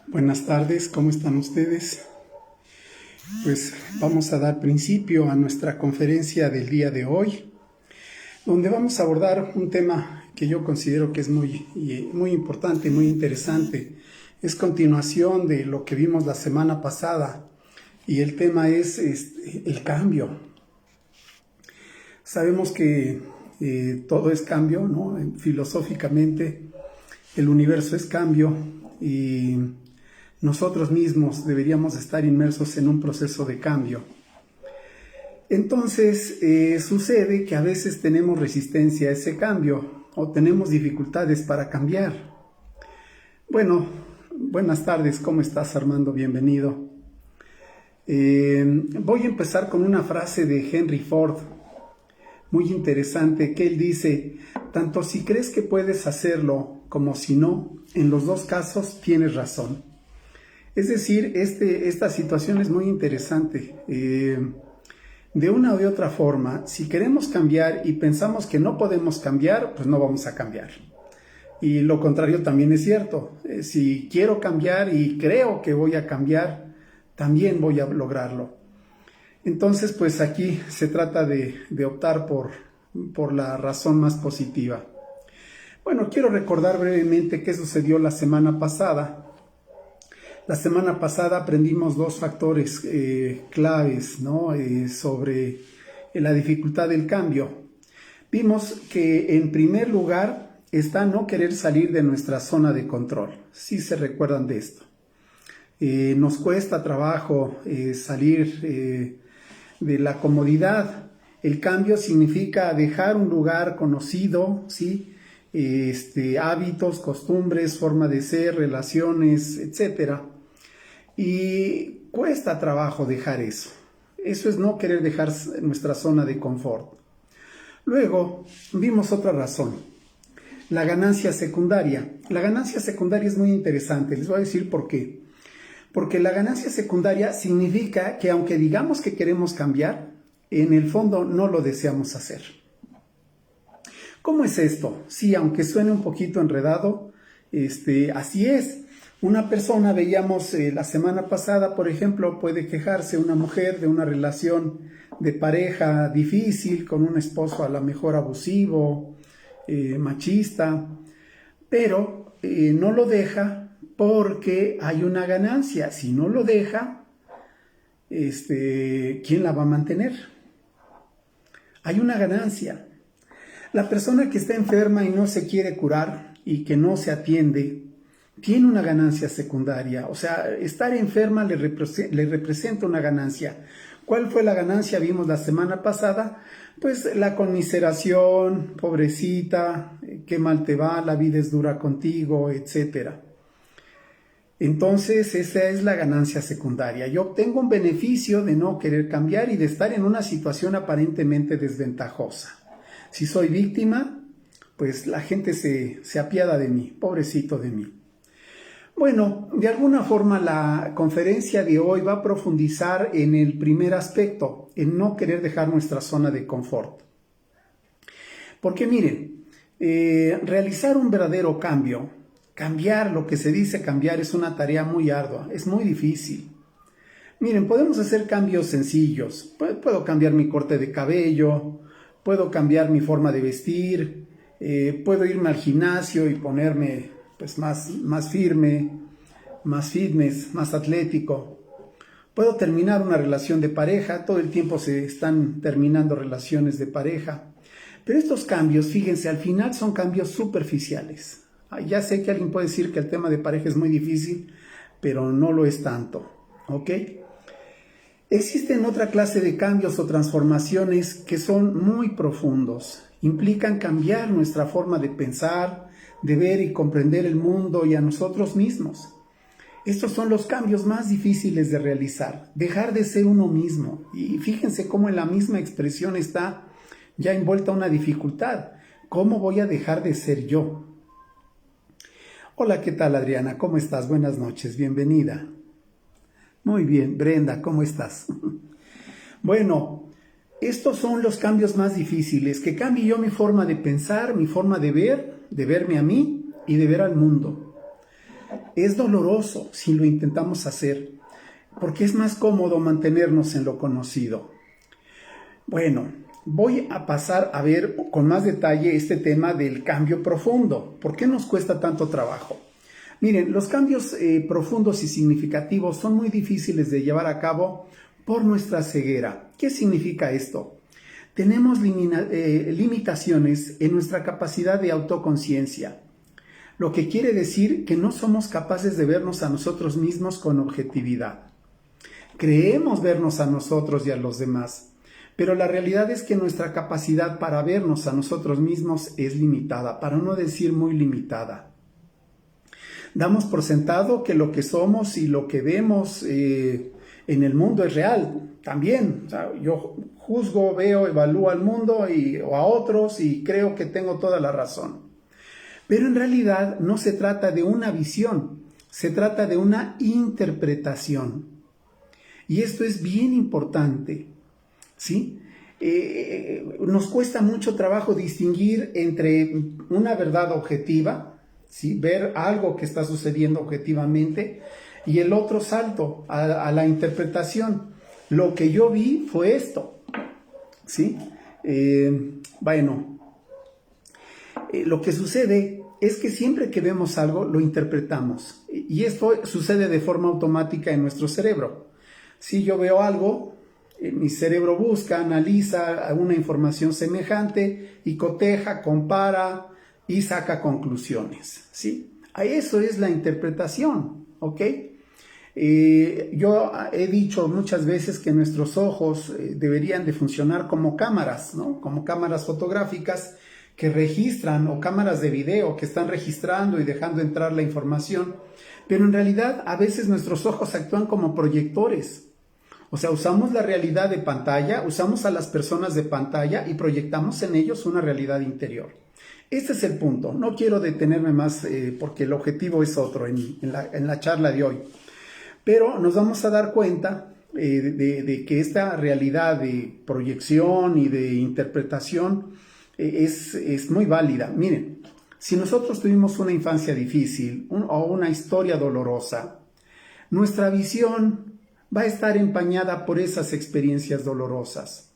Buenas tardes, ¿cómo están ustedes? Pues vamos a dar principio a nuestra conferencia del día de hoy, donde vamos a abordar un tema que yo considero que es muy importante, muy interesante. Es continuación de lo que vimos la semana pasada y el tema es el cambio. Sabemos que todo es cambio, ¿no? Filosóficamente el universo es cambio y nosotros mismos deberíamos estar inmersos en un proceso de cambio. Entonces, sucede que a veces tenemos resistencia a ese cambio o tenemos dificultades para cambiar. Bueno, buenas tardes, ¿cómo estás, Armando? Bienvenido. Voy a empezar con una frase de Henry Ford, muy interesante, que él dice: tanto si crees que puedes hacerlo como si no, en los dos casos tienes razón. Es decir, esta situación es muy interesante. De una o de otra forma, si queremos cambiar y pensamos que no podemos cambiar, pues no vamos a cambiar. Y lo contrario también es cierto. Si quiero cambiar y creo que voy a cambiar, también voy a lograrlo. Entonces, pues aquí se trata de optar por la razón más positiva. Bueno, quiero recordar brevemente qué sucedió la semana pasada. La semana pasada aprendimos dos factores claves, ¿no? Sobre la dificultad del cambio. Vimos que en primer lugar está no querer salir de nuestra zona de control. Sí se recuerdan de esto. Nos cuesta trabajo salir de la comodidad. El cambio significa dejar un lugar conocido, ¿sí? Hábitos, costumbres, forma de ser, relaciones, etcétera. Y cuesta trabajo dejar eso. Eso es no querer dejar nuestra zona de confort. Luego vimos otra razón, la ganancia secundaria. La ganancia secundaria es muy interesante, les voy a decir por qué. Porque la ganancia secundaria significa que aunque digamos que queremos cambiar, en el fondo no lo deseamos hacer. ¿Cómo es esto? Sí, aunque suene un poquito enredado, así es. Una persona, veíamos la semana pasada, por ejemplo, puede quejarse una mujer de una relación de pareja difícil con un esposo a lo mejor abusivo, machista, pero no lo deja porque hay una ganancia. Si no lo deja, ¿quién la va a mantener? Hay una ganancia. La persona que está enferma y no se quiere curar y que no se atiende, tiene una ganancia secundaria. O sea, estar enferma le representa una ganancia. ¿Cuál fue la ganancia? Vimos la semana pasada, pues la conmiseración, pobrecita, qué mal te va, la vida es dura contigo, etcétera. Entonces, esa es la ganancia secundaria. Yo obtengo un beneficio de no querer cambiar y de estar en una situación aparentemente desventajosa. Si soy víctima, pues la gente se apiada de mí, pobrecito de mí. Bueno, de alguna forma la conferencia de hoy va a profundizar en el primer aspecto, en no querer dejar nuestra zona de confort. Porque miren, realizar un verdadero cambio, cambiar lo que se dice cambiar, es una tarea muy ardua, es muy difícil. Miren, podemos hacer cambios sencillos. Puedo cambiar mi corte de cabello, puedo cambiar mi forma de vestir, puedo irme al gimnasio y ponerme pues más firme, más fitness, más atlético. Puedo terminar una relación de pareja, todo el tiempo se están terminando relaciones de pareja. Pero estos cambios, fíjense, al final son cambios superficiales. Ya sé que alguien puede decir que el tema de pareja es muy difícil, pero no lo es tanto, ¿ok? Existen otra clase de cambios o transformaciones que son muy profundos. Implican cambiar nuestra forma de pensar, de ver y comprender el mundo y a nosotros mismos. Estos son los cambios más difíciles de realizar. Dejar de ser uno mismo. Y fíjense cómo en la misma expresión está ya envuelta una dificultad. ¿Cómo voy a dejar de ser yo? Hola, ¿qué tal, Adriana? ¿Cómo estás? Buenas noches, bienvenida. Muy bien, Brenda, ¿cómo estás? Bueno, estos son los cambios más difíciles, que cambie yo mi forma de pensar, mi forma de verme a mí y de ver al mundo. Es doloroso si lo intentamos hacer, porque es más cómodo mantenernos en lo conocido. Bueno, voy a pasar a ver con más detalle este tema del cambio profundo. ¿Por qué nos cuesta tanto trabajo? Miren, los cambios profundos y significativos son muy difíciles de llevar a cabo por nuestra ceguera. ¿Qué significa esto? Tenemos limitaciones en nuestra capacidad de autoconciencia, lo que quiere decir que no somos capaces de vernos a nosotros mismos con objetividad. Creemos vernos a nosotros y a los demás, pero la realidad es que nuestra capacidad para vernos a nosotros mismos es limitada, para no decir muy limitada. Damos por sentado que lo que somos y lo que vemos en el mundo es real. También, o sea, yo juzgo, veo, evalúo al mundo o a otros y creo que tengo toda la razón. Pero en realidad no se trata de una visión, se trata de una interpretación. Y esto es bien importante, ¿sí? Nos cuesta mucho trabajo distinguir entre una verdad objetiva, ¿sí? Ver algo que está sucediendo objetivamente, y el otro salto a la interpretación. Lo que yo vi fue esto, ¿sí? Lo que sucede es que siempre que vemos algo lo interpretamos, y esto sucede de forma automática en nuestro cerebro. Si yo veo algo, mi cerebro busca, analiza una información semejante y coteja, compara y saca conclusiones, ¿sí? Eso es la interpretación, ¿ok? Yo he dicho muchas veces que nuestros ojos deberían de funcionar como cámaras, ¿no? Como cámaras fotográficas que registran, o cámaras de video que están registrando y dejando entrar la información, pero en realidad a veces nuestros ojos actúan como proyectores. O sea, usamos la realidad de pantalla, usamos a las personas de pantalla y proyectamos en ellos una realidad interior. Este es el punto. No quiero detenerme más porque el objetivo es otro en la charla de hoy. Pero nos vamos a dar cuenta de que esta realidad de proyección y de interpretación es muy válida. Miren, si nosotros tuvimos una infancia difícil o una historia dolorosa, nuestra visión va a estar empañada por esas experiencias dolorosas.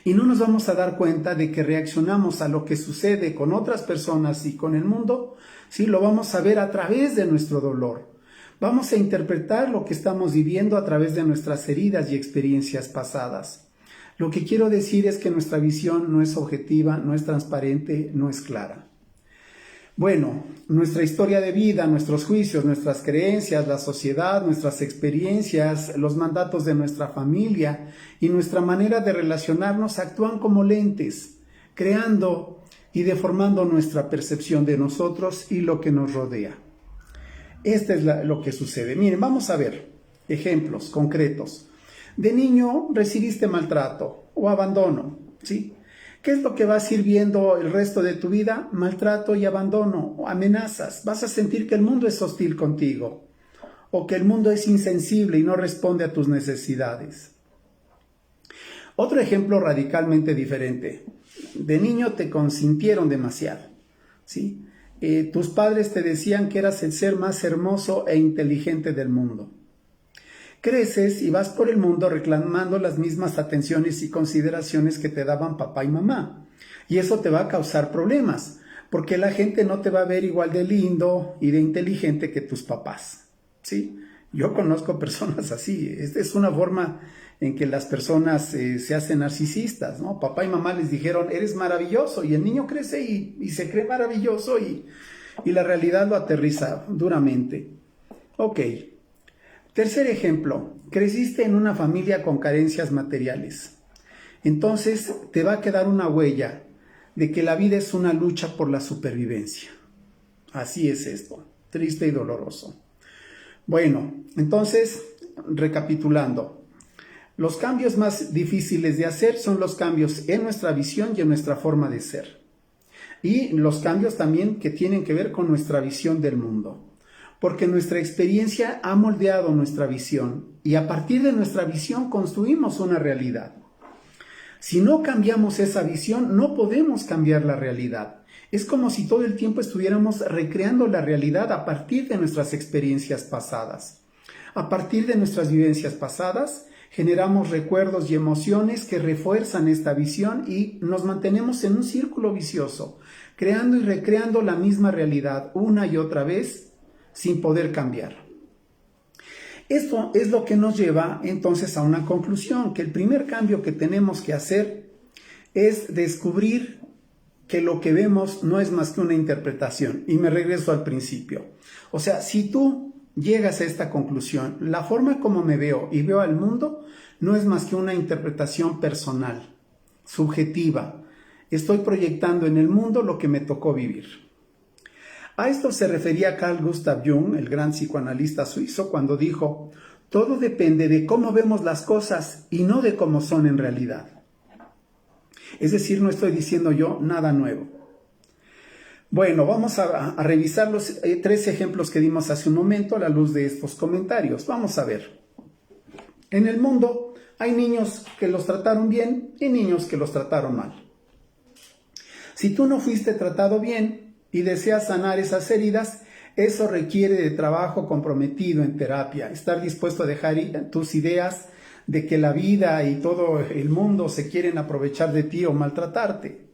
Y no nos vamos a dar cuenta de que reaccionamos a lo que sucede con otras personas y con el mundo, ¿sí? Lo vamos a ver a través de nuestro dolor. Vamos a interpretar lo que estamos viviendo a través de nuestras heridas y experiencias pasadas. Lo que quiero decir es que nuestra visión no es objetiva, no es transparente, no es clara. Bueno, nuestra historia de vida, nuestros juicios, nuestras creencias, la sociedad, nuestras experiencias, los mandatos de nuestra familia y nuestra manera de relacionarnos actúan como lentes, creando y deformando nuestra percepción de nosotros y lo que nos rodea. Esto es lo que sucede. Miren, vamos a ver ejemplos concretos. De niño recibiste maltrato o abandono, ¿sí? ¿Qué es lo que vas a ir viendo el resto de tu vida? Maltrato y abandono, o amenazas. Vas a sentir que el mundo es hostil contigo, o que el mundo es insensible y no responde a tus necesidades. Otro ejemplo radicalmente diferente. De niño te consintieron demasiado, ¿sí? Tus padres te decían que eras el ser más hermoso e inteligente del mundo. Creces y vas por el mundo reclamando las mismas atenciones y consideraciones que te daban papá y mamá. Y eso te va a causar problemas, porque la gente no te va a ver igual de lindo y de inteligente que tus papás, ¿sí? Yo conozco personas así. Esta es una forma en que las personas se hacen narcisistas, ¿no? Papá y mamá les dijeron, eres maravilloso, y el niño crece y se cree maravilloso y la realidad lo aterriza duramente. Ok. Tercer ejemplo, creciste en una familia con carencias materiales. Entonces te va a quedar una huella de que la vida es una lucha por la supervivencia. Así es esto, triste y doloroso. Bueno, entonces, recapitulando, los cambios más difíciles de hacer son los cambios en nuestra visión y en nuestra forma de ser. Y los cambios también que tienen que ver con nuestra visión del mundo. Porque nuestra experiencia ha moldeado nuestra visión y a partir de nuestra visión construimos una realidad. Si no cambiamos esa visión, no podemos cambiar la realidad. Es como si todo el tiempo estuviéramos recreando la realidad a partir de nuestras experiencias pasadas. A partir de nuestras vivencias pasadas, generamos recuerdos y emociones que refuerzan esta visión y nos mantenemos en un círculo vicioso, creando y recreando la misma realidad una y otra vez sin poder cambiar. Esto es lo que nos lleva entonces a una conclusión, que el primer cambio que tenemos que hacer es descubrir que lo que vemos no es más que una interpretación. Y me regreso al principio. O sea, si tú llegas a esta conclusión, la forma como me veo y veo al mundo no es más que una interpretación personal, subjetiva. Estoy proyectando en el mundo lo que me tocó vivir. A esto se refería Carl Gustav Jung, el gran psicoanalista suizo, cuando dijo: todo depende de cómo vemos las cosas y no de cómo son en realidad. Es decir, no estoy diciendo yo nada nuevo. Bueno, vamos a revisar los 3 ejemplos que dimos hace un momento a la luz de estos comentarios. Vamos a ver. En el mundo hay niños que los trataron bien y niños que los trataron mal. Si tú no fuiste tratado bien y deseas sanar esas heridas, eso requiere de trabajo comprometido en terapia, estar dispuesto a dejar tus ideas de que la vida y todo el mundo se quieren aprovechar de ti o maltratarte.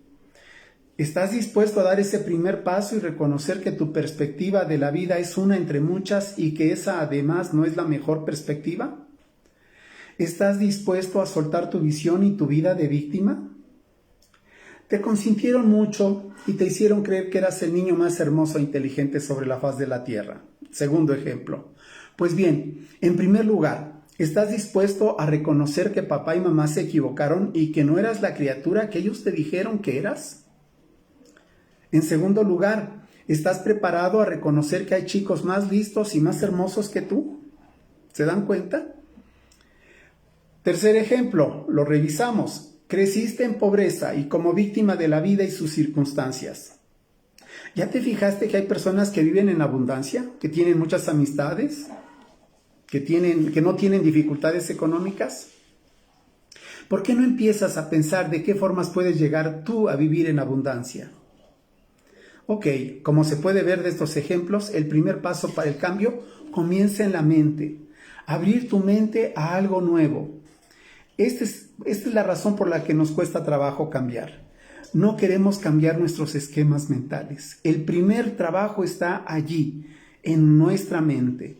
¿Estás dispuesto a dar ese primer paso y reconocer que tu perspectiva de la vida es una entre muchas y que esa además no es la mejor perspectiva? ¿Estás dispuesto a soltar tu visión y tu vida de víctima? Te consintieron mucho y te hicieron creer que eras el niño más hermoso e inteligente sobre la faz de la tierra. Segundo ejemplo. Pues bien, en primer lugar, ¿estás dispuesto a reconocer que papá y mamá se equivocaron y que no eras la criatura que ellos te dijeron que eras? En segundo lugar, ¿estás preparado a reconocer que hay chicos más listos y más hermosos que tú? ¿Se dan cuenta? Tercer ejemplo, lo revisamos. Creciste en pobreza y como víctima de la vida y sus circunstancias. ¿Ya te fijaste que hay personas que viven en abundancia, que tienen muchas amistades, que no tienen dificultades económicas? ¿Por qué no empiezas a pensar de qué formas puedes llegar tú a vivir en abundancia? Ok, como se puede ver de estos ejemplos, el primer paso para el cambio comienza en la mente. Abrir tu mente a algo nuevo. Esta es la razón por la que nos cuesta trabajo cambiar. No queremos cambiar nuestros esquemas mentales. El primer trabajo está allí, en nuestra mente.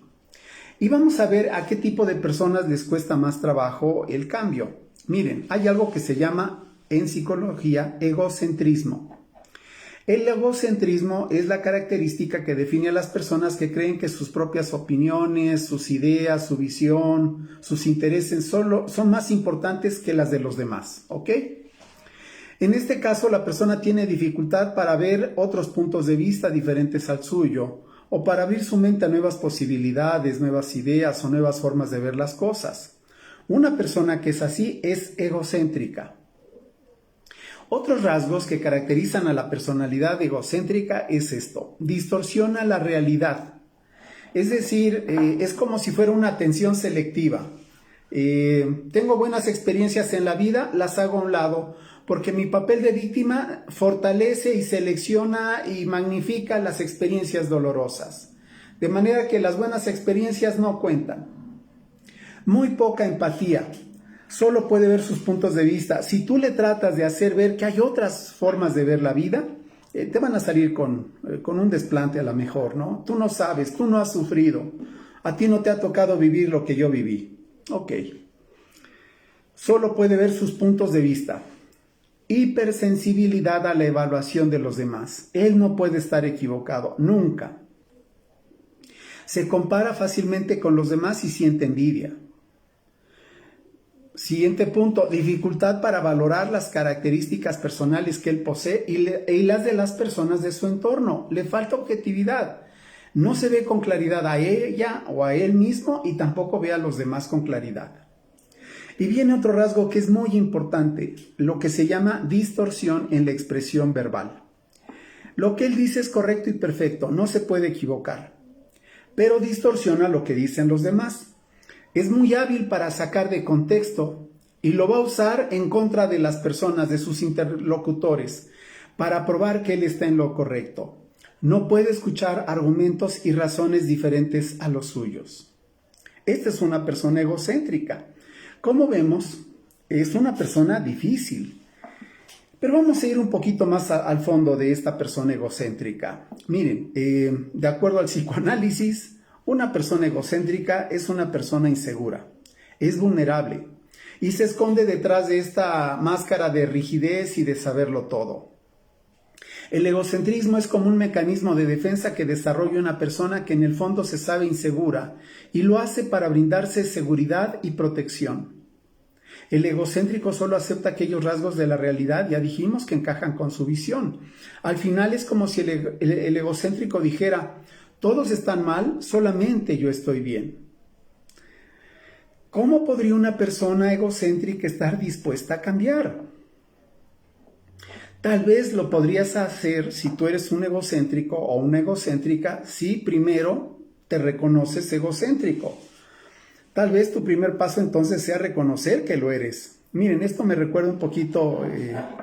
Y vamos a ver a qué tipo de personas les cuesta más trabajo el cambio. Miren, hay algo que se llama en psicología egocentrismo. El egocentrismo es la característica que define a las personas que creen que sus propias opiniones, sus ideas, su visión, sus intereses son más importantes que las de los demás, ¿ok? En este caso, la persona tiene dificultad para ver otros puntos de vista diferentes al suyo, o para abrir su mente a nuevas posibilidades, nuevas ideas o nuevas formas de ver las cosas. Una persona que es así es egocéntrica. Otros rasgos que caracterizan a la personalidad egocéntrica es esto: distorsiona la realidad. Es decir, es como si fuera una atención selectiva. Tengo buenas experiencias en la vida, las hago a un lado, porque mi papel de víctima fortalece y selecciona y magnifica las experiencias dolorosas. De manera que las buenas experiencias no cuentan. Muy poca empatía. Solo puede ver sus puntos de vista. Si tú le tratas de hacer ver que hay otras formas de ver la vida, te van a salir con un desplante a lo mejor, ¿no? Tú no sabes, tú no has sufrido. A ti no te ha tocado vivir lo que yo viví. Ok. Solo puede ver sus puntos de vista. Hipersensibilidad a la evaluación de los demás. Él no puede estar equivocado, nunca. Se compara fácilmente con los demás y siente envidia. Siguiente punto, dificultad para valorar las características personales que él posee y las de las personas de su entorno. Le falta objetividad. No se ve con claridad a ella o a él mismo y tampoco ve a los demás con claridad. Y viene otro rasgo que es muy importante, lo que se llama distorsión en la expresión verbal. Lo que él dice es correcto y perfecto, no se puede equivocar, pero distorsiona lo que dicen los demás. Es muy hábil para sacar de contexto y lo va a usar en contra de las personas, de sus interlocutores, para probar que él está en lo correcto. No puede escuchar argumentos y razones diferentes a los suyos. Esta es una persona egocéntrica. Como vemos, es una persona difícil. Pero vamos a ir un poquito más al fondo de esta persona egocéntrica. Miren, de acuerdo al psicoanálisis, una persona egocéntrica es una persona insegura, es vulnerable y se esconde detrás de esta máscara de rigidez y de saberlo todo. El egocentrismo es como un mecanismo de defensa que desarrolla una persona que en el fondo se sabe insegura y lo hace para brindarse seguridad y protección. El egocéntrico solo acepta aquellos rasgos de la realidad, ya dijimos, que encajan con su visión. Al final es como si el egocéntrico dijera, todos están mal, solamente yo estoy bien. ¿Cómo podría una persona egocéntrica estar dispuesta a cambiar? Tal vez lo podrías hacer si tú eres un egocéntrico o una egocéntrica, si primero te reconoces egocéntrico. Tal vez tu primer paso entonces sea reconocer que lo eres. Miren, esto me recuerda un poquito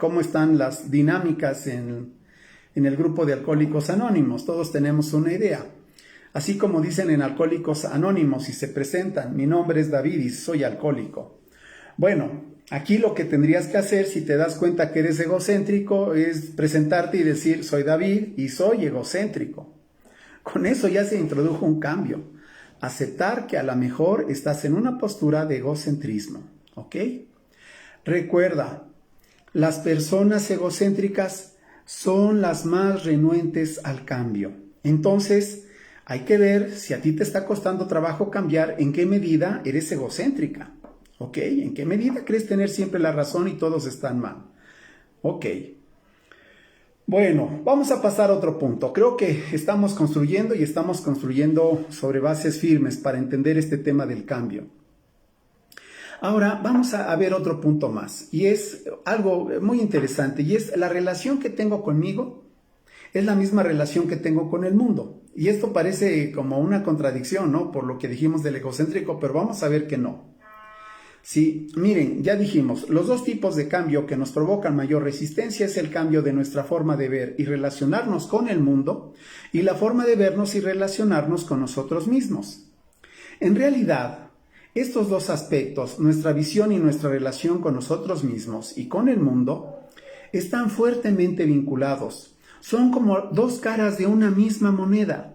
cómo están las dinámicas en el grupo de Alcohólicos Anónimos. Todos tenemos una idea. Así como dicen en Alcohólicos Anónimos y se presentan, mi nombre es David y soy alcohólico. Bueno, aquí lo que tendrías que hacer si te das cuenta que eres egocéntrico es presentarte y decir, soy David y soy egocéntrico. Con eso ya se introdujo un cambio. Aceptar que a lo mejor estás en una postura de egocentrismo, ¿ok? Recuerda, las personas egocéntricas son las más renuentes al cambio. Entonces, hay que ver si a ti te está costando trabajo cambiar, en qué medida eres egocéntrica, ¿ok? ¿En qué medida crees tener siempre la razón y todos están mal? Ok. Bueno, vamos a pasar a otro punto. Creo que estamos construyendo sobre bases firmes para entender este tema del cambio. Ahora vamos a ver otro punto más y es algo muy interesante y es la relación que tengo conmigo es la misma relación que tengo con el mundo. Y esto parece como una contradicción, ¿no? Por lo que dijimos del egocéntrico, pero vamos a ver que no. Sí, miren, ya dijimos, los dos tipos de cambio que nos provocan mayor resistencia es el cambio de nuestra forma de ver y relacionarnos con el mundo y la forma de vernos y relacionarnos con nosotros mismos. En realidad, estos dos aspectos, nuestra visión y nuestra relación con nosotros mismos y con el mundo, están fuertemente vinculados. Son como dos caras de una misma moneda.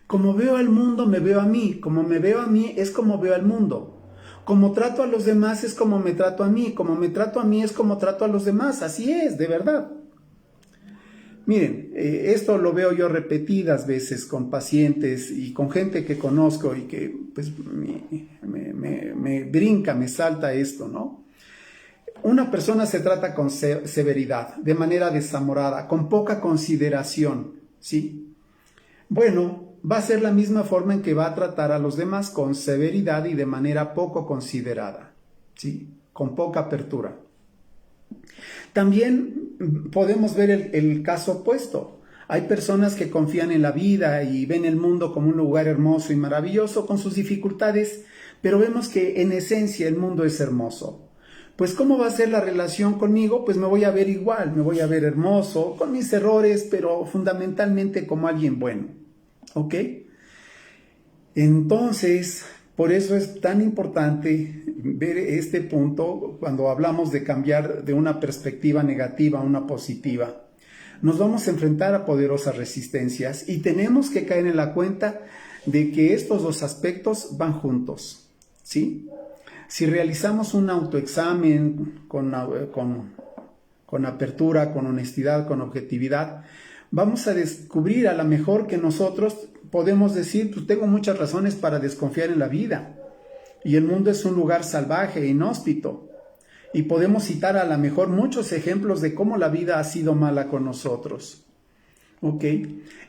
Como veo al mundo, me veo a mí. Como me veo a mí, es como veo al mundo. Como trato a los demás, es como me trato a mí. Como me trato a mí, es como trato a los demás. Así es, de verdad. Miren, esto lo veo yo repetidas veces con pacientes y con gente que conozco y que pues me brinca, me salta esto, ¿no? Una persona se trata con severidad, de manera desamorada, con poca consideración, ¿sí? Bueno, va a ser la misma forma en que va a tratar a los demás, con severidad y de manera poco considerada, ¿sí? Con poca apertura. También podemos ver el caso opuesto. Hay personas que confían en la vida y ven el mundo como un lugar hermoso y maravilloso con sus dificultades, pero vemos que en esencia el mundo es hermoso. Pues ¿cómo va a ser la relación conmigo? Pues me voy a ver igual, me voy a ver hermoso, con mis errores, pero fundamentalmente como alguien bueno, ¿ok? Entonces, por eso es tan importante ver este punto cuando hablamos de cambiar de una perspectiva negativa a una positiva. Nos vamos a enfrentar a poderosas resistencias y tenemos que caer en la cuenta de que estos dos aspectos van juntos, ¿sí? Si realizamos un autoexamen con apertura, con honestidad, con objetividad, vamos a descubrir a lo mejor que nosotros podemos decir, pues tengo muchas razones para desconfiar en la vida. Y el mundo es un lugar salvaje e inhóspito. Y podemos citar a lo mejor muchos ejemplos de cómo la vida ha sido mala con nosotros. ¿Ok?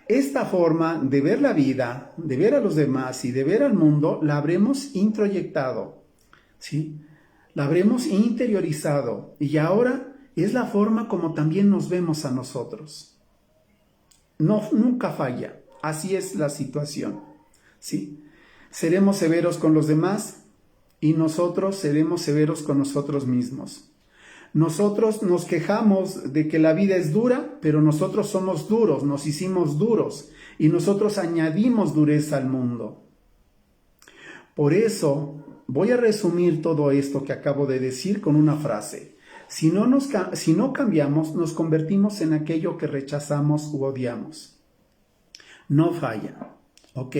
Esta forma de ver la vida, de ver a los demás y de ver al mundo, la habremos introyectado. ¿Sí? La habremos interiorizado y ahora es la forma como también nos vemos a nosotros. No, nunca falla, así es la situación, ¿sí? Seremos severos con los demás y nosotros seremos severos con nosotros mismos. Nosotros nos quejamos de que la vida es dura, pero nosotros somos duros, nos hicimos duros y nosotros añadimos dureza al mundo. Por eso voy a resumir todo esto que acabo de decir con una frase. Si no cambiamos, nos convertimos en aquello que rechazamos u odiamos. No falla, ¿ok?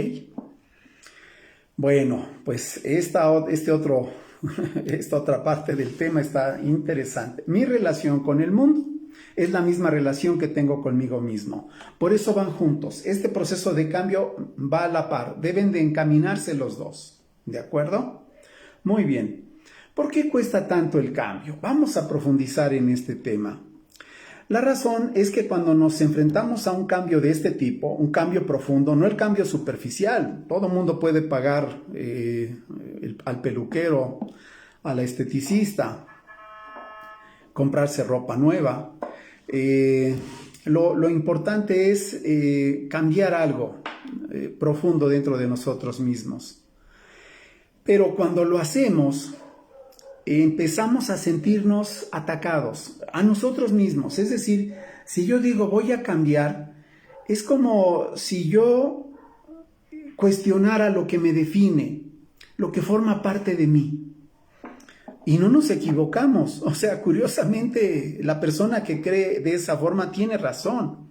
Bueno, pues esta otra parte del tema está interesante. Mi relación con el mundo es la misma relación que tengo conmigo mismo. Por eso van juntos. Este proceso de cambio va a la par. Deben de encaminarse los dos. ¿De acuerdo? Muy bien. ¿Por qué cuesta tanto el cambio? Vamos a profundizar en este tema. La razón es que cuando nos enfrentamos a un cambio de este tipo, un cambio profundo, no el cambio superficial, todo el mundo puede pagar al peluquero, a la esteticista, comprarse ropa nueva. Lo importante es cambiar algo profundo dentro de nosotros mismos. Pero cuando lo hacemos, empezamos a sentirnos atacados a nosotros mismos. Es decir, si yo digo voy a cambiar, es como si yo cuestionara lo que me define, lo que forma parte de mí. Y no nos equivocamos. O sea, curiosamente, la persona que cree de esa forma tiene razón.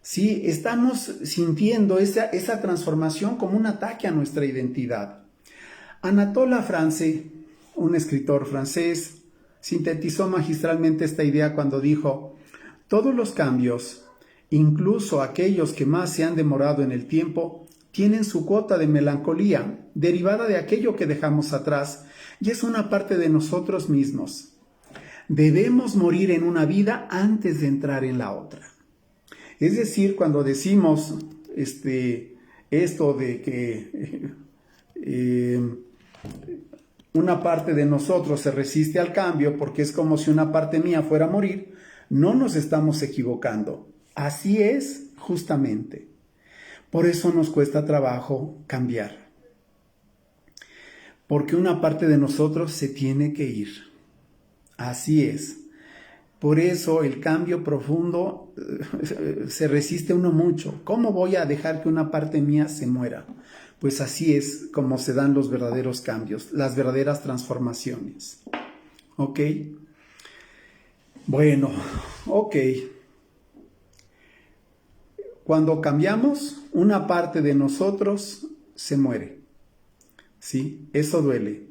Sí, estamos sintiendo esa transformación como un ataque a nuestra identidad. Anatole France, un escritor francés, sintetizó magistralmente esta idea cuando dijo: todos los cambios, incluso aquellos que más se han demorado en el tiempo, tienen su cuota de melancolía, derivada de aquello que dejamos atrás, y es una parte de nosotros mismos. Debemos morir en una vida antes de entrar en la otra. Es decir, cuando decimos esto de que una parte de nosotros se resiste al cambio porque es como si una parte mía fuera a morir, no nos estamos equivocando. Así es, justamente. Por eso nos cuesta trabajo cambiar. Porque una parte de nosotros se tiene que ir. Así es. Por eso el cambio profundo se resiste uno mucho. ¿Cómo voy a dejar que una parte mía se muera? Pues así es como se dan los verdaderos cambios, las verdaderas transformaciones. ¿Ok? Bueno, ok. Cuando cambiamos, una parte de nosotros se muere. ¿Sí? Eso duele.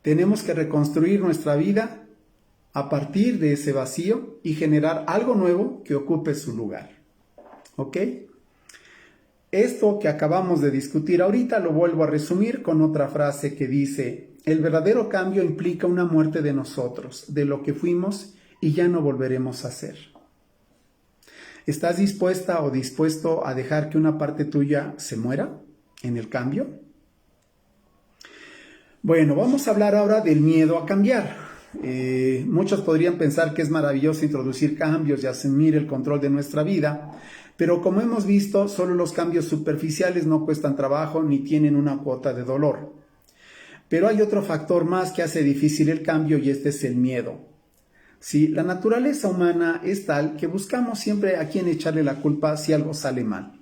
Tenemos que reconstruir nuestra vida a partir de ese vacío y generar algo nuevo que ocupe su lugar. ¿Ok? Esto que acabamos de discutir ahorita lo vuelvo a resumir con otra frase que dice: el verdadero cambio implica una muerte de nosotros, de lo que fuimos y ya no volveremos a ser. ¿Estás dispuesta o dispuesto a dejar que una parte tuya se muera en el cambio? Bueno, vamos a hablar ahora del miedo a cambiar. Muchos podrían pensar que es maravilloso introducir cambios y asumir el control de nuestra vida, pero como hemos visto, solo los cambios superficiales no cuestan trabajo ni tienen una cuota de dolor. Pero hay otro factor más que hace difícil el cambio y este es el miedo. Sí, la naturaleza humana es tal que buscamos siempre a quién echarle la culpa si algo sale mal.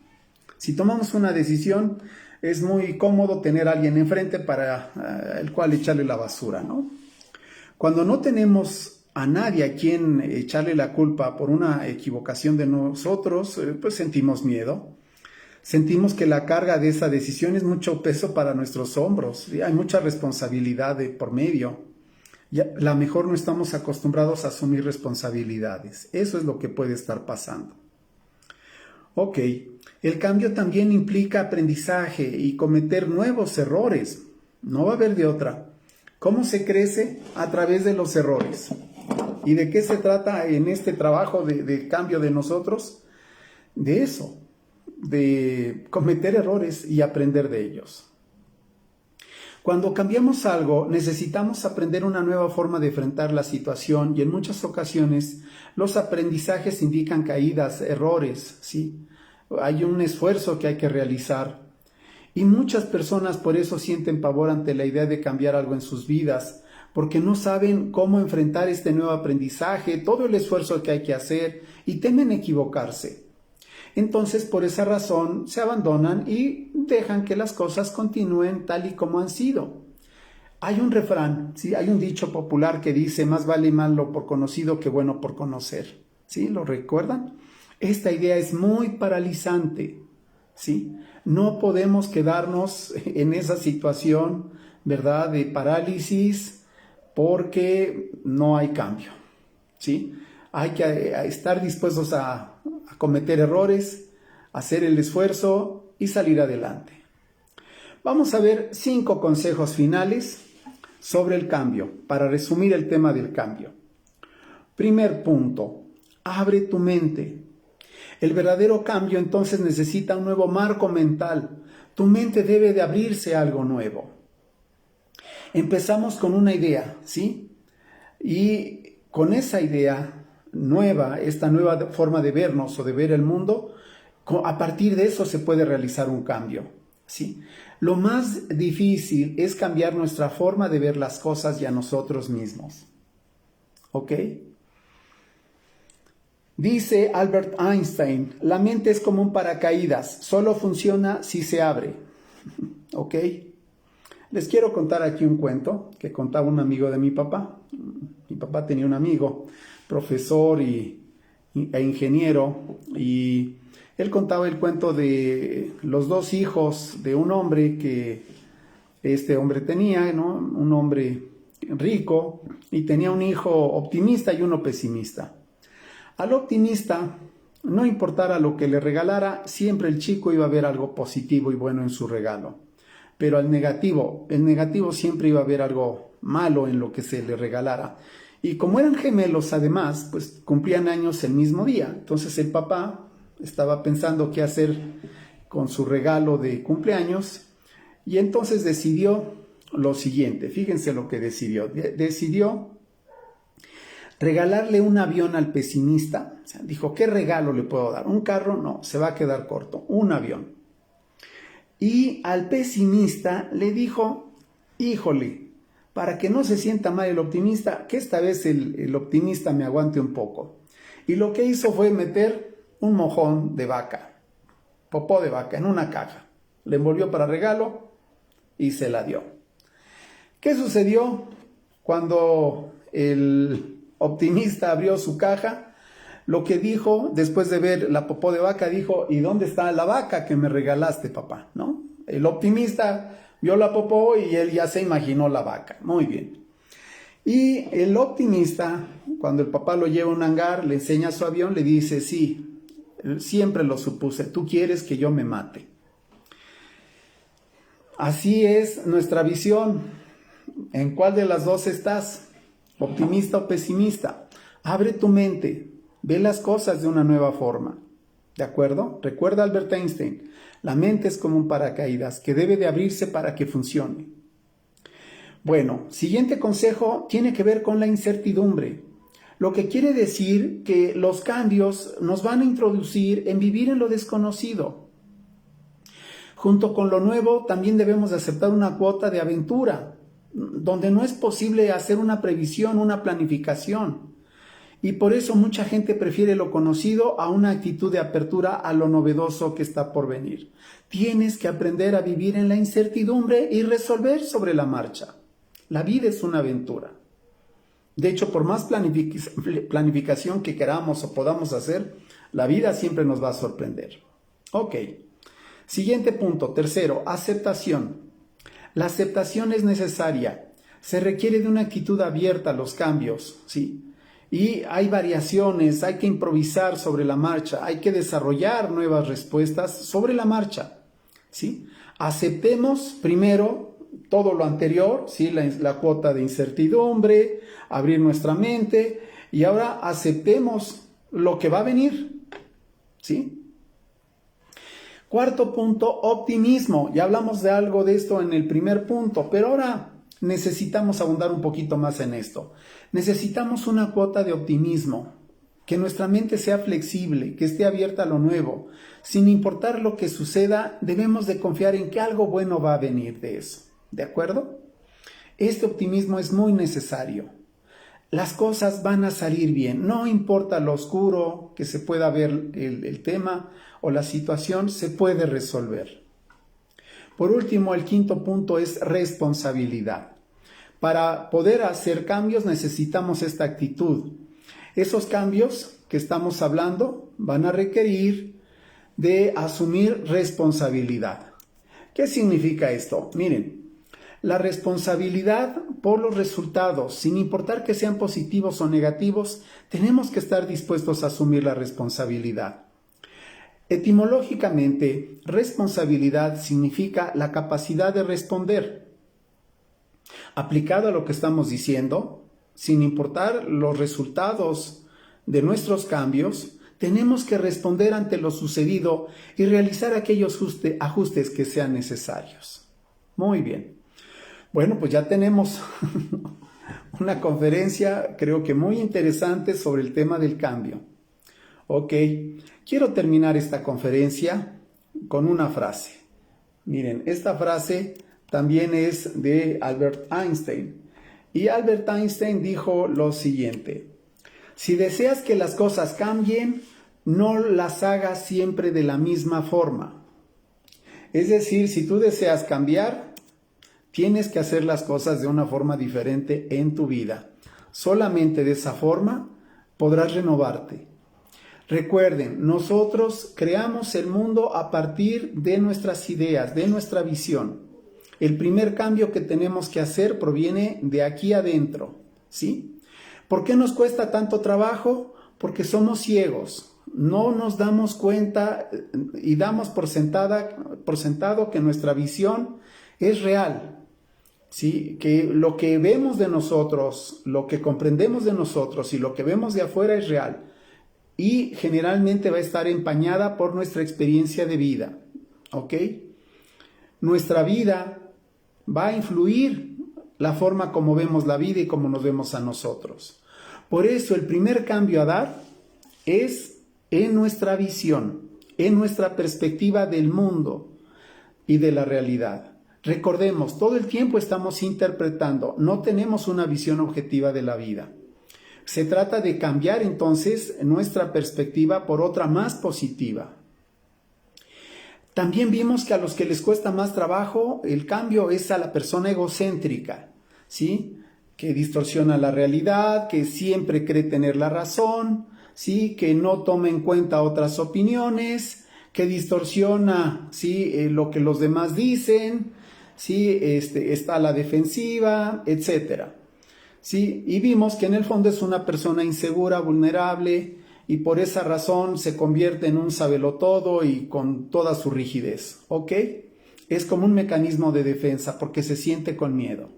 Si tomamos una decisión, es muy cómodo tener a alguien enfrente para el cual echarle la basura, ¿no? Cuando no tenemos a nadie a quien echarle la culpa por una equivocación de nosotros, pues sentimos miedo. Sentimos que la carga de esa decisión es mucho peso para nuestros hombros. Hay mucha responsabilidad por medio. A lo mejor no estamos acostumbrados a asumir responsabilidades. Eso es lo que puede estar pasando. Ok, el cambio también implica aprendizaje y cometer nuevos errores. No va a haber de otra. ¿Cómo se crece? A través de los errores. ¿Y de qué se trata en este trabajo de cambio de nosotros? De eso, de cometer errores y aprender de ellos. Cuando cambiamos algo, necesitamos aprender una nueva forma de enfrentar la situación y en muchas ocasiones los aprendizajes indican caídas, errores, ¿sí? Hay un esfuerzo que hay que realizar. Y muchas personas por eso sienten pavor ante la idea de cambiar algo en sus vidas, porque no saben cómo enfrentar este nuevo aprendizaje, todo el esfuerzo que hay que hacer y temen equivocarse. Entonces, por esa razón, se abandonan y dejan que las cosas continúen tal y como han sido. Hay un refrán, ¿sí? Hay un dicho popular que dice, más vale malo por conocido que bueno por conocer. ¿Sí? ¿Lo recuerdan? Esta idea es muy paralizante, ¿sí? No podemos quedarnos en esa situación, ¿verdad?, de parálisis porque no hay cambio, ¿sí? Hay que estar dispuestos a cometer errores, hacer el esfuerzo y salir adelante. Vamos a ver 5 consejos finales sobre el cambio, para resumir el tema del cambio. Primer punto, abre tu mente. El verdadero cambio entonces necesita un nuevo marco mental. Tu mente debe de abrirse a algo nuevo. Empezamos con una idea, ¿sí? Y con esa idea nueva, esta nueva forma de vernos o de ver el mundo, a partir de eso se puede realizar un cambio, ¿sí? Lo más difícil es cambiar nuestra forma de ver las cosas y a nosotros mismos, ¿ok? Dice Albert Einstein, la mente es como un paracaídas, solo funciona si se abre, ¿ok? Les quiero contar aquí un cuento que contaba un amigo de mi papá. Mi papá tenía un amigo, profesor e ingeniero, y él contaba el cuento de los 2 hijos de un hombre que este hombre tenía, ¿no? Un hombre rico, y tenía un hijo optimista y uno pesimista. Al optimista, no importara lo que le regalara, siempre el chico iba a ver algo positivo y bueno en su regalo. Pero al negativo, el negativo siempre iba a ver algo malo en lo que se le regalara. Y como eran gemelos además, pues cumplían años el mismo día. Entonces el papá estaba pensando qué hacer con su regalo de cumpleaños y entonces decidió lo siguiente. Fíjense lo que decidió. Decidió regalarle un avión al pesimista. O sea, dijo, ¿qué regalo le puedo dar? ¿Un carro? No, se va a quedar corto. Un avión. Y al pesimista le dijo, híjole, para que no se sienta mal el optimista, que esta vez el optimista me aguante un poco. Y lo que hizo fue meter un mojón de vaca, popó de vaca, en una caja. Le envolvió para regalo y se la dio. ¿Qué sucedió cuando el optimista abrió su caja? Lo que dijo, después de ver la popó de vaca, dijo, ¿y dónde está la vaca que me regalaste, papá? ¿No? El optimista vio la popó y él ya se imaginó la vaca. Muy bien. Y el optimista, cuando el papá lo lleva a un hangar, le enseña su avión, le dice, sí, siempre lo supuse, tú quieres que yo me mate. Así es nuestra visión. ¿En cuál de las dos estás? ¿Optimista o pesimista? Abre tu mente. Ve las cosas de una nueva forma, ¿de acuerdo? Recuerda Albert Einstein, la mente es como un paracaídas que debe de abrirse para que funcione. Bueno, siguiente consejo tiene que ver con la incertidumbre, lo que quiere decir que los cambios nos van a introducir en vivir en lo desconocido. Junto con lo nuevo también debemos de aceptar una cuota de aventura, donde no es posible hacer una previsión, una planificación. Y por eso mucha gente prefiere lo conocido a una actitud de apertura a lo novedoso que está por venir. Tienes que aprender a vivir en la incertidumbre y resolver sobre la marcha. La vida es una aventura. De hecho, por más planificación que queramos o podamos hacer, la vida siempre nos va a sorprender. Ok. Siguiente punto, tercero, aceptación. La aceptación es necesaria. Se requiere de una actitud abierta a los cambios, ¿sí? Y hay variaciones, hay que improvisar sobre la marcha, hay que desarrollar nuevas respuestas sobre la marcha, ¿sí? Aceptemos primero todo lo anterior, ¿sí? La cuota de incertidumbre, abrir nuestra mente, y ahora aceptemos lo que va a venir, ¿sí? Cuarto punto, optimismo. Ya hablamos de algo de esto en el primer punto, pero ahora necesitamos abundar un poquito más en esto. Necesitamos una cuota de optimismo, que nuestra mente sea flexible, que esté abierta a lo nuevo. Sin importar lo que suceda, debemos de confiar en que algo bueno va a venir de eso. ¿De acuerdo? Este optimismo es muy necesario. Las cosas van a salir bien, no importa lo oscuro que se pueda ver el tema o la situación, se puede resolver. Por último, el quinto punto es responsabilidad. Para poder hacer cambios necesitamos esta actitud. Esos cambios que estamos hablando van a requerir de asumir responsabilidad. ¿Qué significa esto? Miren, la responsabilidad por los resultados, sin importar que sean positivos o negativos, tenemos que estar dispuestos a asumir la responsabilidad. Etimológicamente, responsabilidad significa la capacidad de responder. Aplicado a lo que estamos diciendo, sin importar los resultados de nuestros cambios, tenemos que responder ante lo sucedido y realizar aquellos ajustes que sean necesarios. Muy bien. Bueno, pues ya tenemos una conferencia, creo que muy interesante, sobre el tema del cambio. Ok, quiero terminar esta conferencia con una frase. Miren, esta frase también es de Albert Einstein. Y Albert Einstein dijo lo siguiente: si deseas que las cosas cambien, no las hagas siempre de la misma forma. Es decir, si tú deseas cambiar, tienes que hacer las cosas de una forma diferente en tu vida. Solamente de esa forma podrás renovarte. Recuerden, nosotros creamos el mundo a partir de nuestras ideas, de nuestra visión. El primer cambio que tenemos que hacer proviene de aquí adentro, ¿sí? ¿Por qué nos cuesta tanto trabajo? Porque somos ciegos. No nos damos cuenta y damos por sentado que nuestra visión es real. ¿Sí? Que lo que vemos de nosotros, lo que comprendemos de nosotros y lo que vemos de afuera es real. Y generalmente va a estar empañada por nuestra experiencia de vida. ¿Ok? Nuestra vida va a influir la forma como vemos la vida y cómo nos vemos a nosotros. Por eso el primer cambio a dar es en nuestra visión, en nuestra perspectiva del mundo y de la realidad. Recordemos, todo el tiempo estamos interpretando, no tenemos una visión objetiva de la vida. Se trata de cambiar entonces nuestra perspectiva por otra más positiva. También vimos que a los que les cuesta más trabajo, el cambio es a la persona egocéntrica, ¿sí? Que distorsiona la realidad, que siempre cree tener la razón, ¿sí? Que no toma en cuenta otras opiniones, que distorsiona, ¿sí? Lo que los demás dicen, ¿sí? Está a la defensiva, etc. ¿Sí? Y vimos que en el fondo es una persona insegura, vulnerable, y por esa razón se convierte en un sabelotodo y con toda su rigidez, ¿ok? Es como un mecanismo de defensa porque se siente con miedo.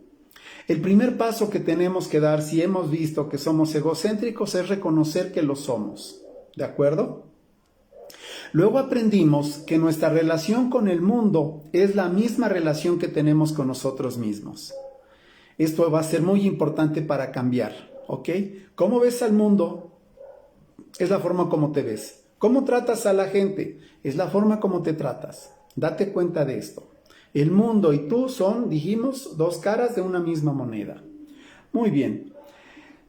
El primer paso que tenemos que dar si hemos visto que somos egocéntricos es reconocer que lo somos, ¿de acuerdo? Luego aprendimos que nuestra relación con el mundo es la misma relación que tenemos con nosotros mismos. Esto va a ser muy importante para cambiar, ¿ok? ¿Cómo ves al mundo? Es la forma como te ves. ¿Cómo tratas a la gente? Es la forma como te tratas. Date cuenta de esto. El mundo y tú son, dijimos, dos caras de una misma moneda. Muy bien.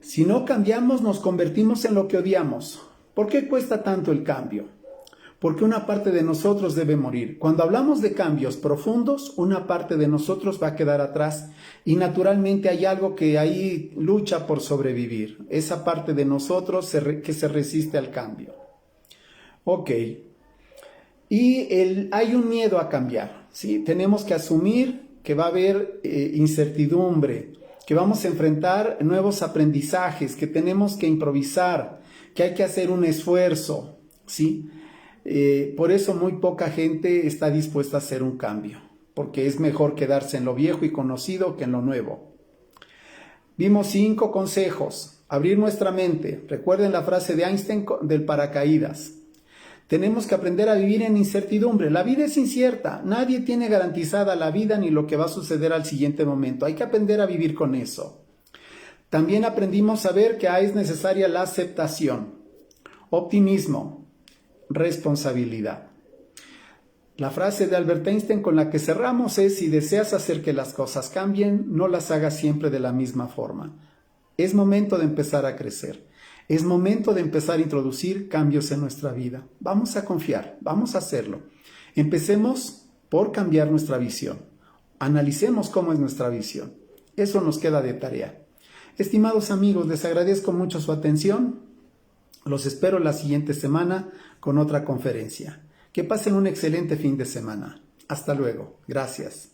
Si no cambiamos, nos convertimos en lo que odiamos. ¿Por qué cuesta tanto el cambio? Porque una parte de nosotros debe morir. Cuando hablamos de cambios profundos, una parte de nosotros va a quedar atrás y naturalmente hay algo que ahí lucha por sobrevivir. Esa parte de nosotros que se resiste al cambio. Ok. Y hay un miedo a cambiar, ¿sí? Tenemos que asumir que va a haber incertidumbre, que vamos a enfrentar nuevos aprendizajes, que tenemos que improvisar, que hay que hacer un esfuerzo, ¿sí? Por eso muy poca gente está dispuesta a hacer un cambio, porque es mejor quedarse en lo viejo y conocido que en lo nuevo. Vimos 5 consejos. Abrir nuestra mente. Recuerden la frase de Einstein del paracaídas. Tenemos que aprender a vivir en incertidumbre. La vida es incierta. Nadie tiene garantizada la vida ni lo que va a suceder al siguiente momento. Hay que aprender a vivir con eso. También aprendimos a ver que es necesaria la aceptación, optimismo, responsabilidad. La frase de Albert Einstein con la que cerramos es: si deseas hacer que las cosas cambien, no las hagas siempre de la misma forma. Es momento de empezar a crecer. Es momento de empezar a introducir cambios en nuestra vida. Vamos a confiar, vamos a hacerlo. Empecemos por cambiar nuestra visión. Analicemos cómo es nuestra visión. Eso nos queda de tarea. Estimados amigos, les agradezco mucho su atención. Los espero la siguiente semana con otra conferencia. Que pasen un excelente fin de semana. Hasta luego. Gracias.